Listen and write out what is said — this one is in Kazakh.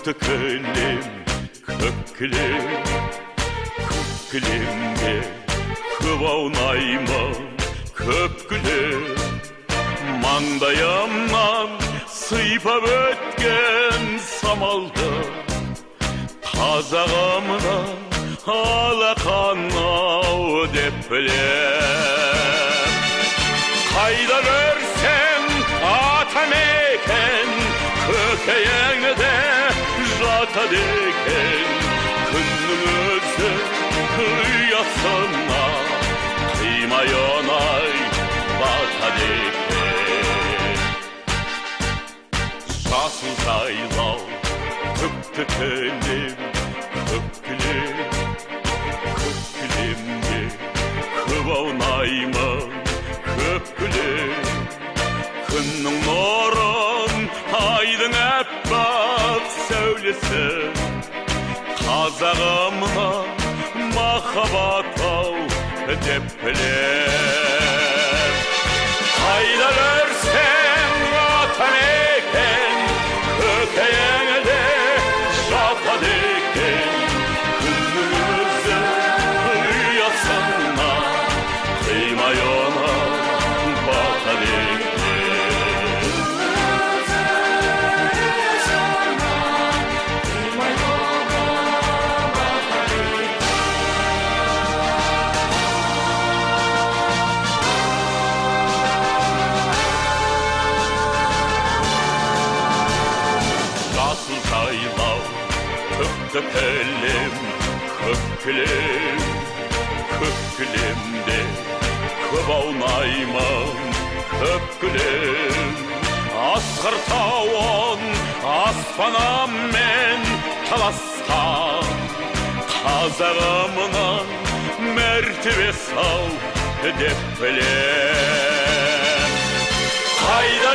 көкті кілем, көк кілемге көп аунаймын, көп кілем. Маңдайымнан сыйпап өткен самалды, қазағымда алақанау деп білем. Қайда көрсең атамекен, көкейіңде жатады екен. Күннің өзі ұясына қимай оңай батады екен. Жасыл жайлау, көкті кілем, көк кілемге көп аунаймын, көп кілем. Күннің нұрын, айдың әппақ сәулесі, қазағымна махаббат-ау деп білем. Қайда көрсең атамекен, көкейіңде жатады екен. Күннің өзі ұясына қимай оңай батады екен. Жасыл жайлау, көкті кілем, көк кілемде көп аунаймын, көп кілем. Асқар тауын аспанаммен таласқан, қазағымнан мәртебесі ау деп білем. Қайда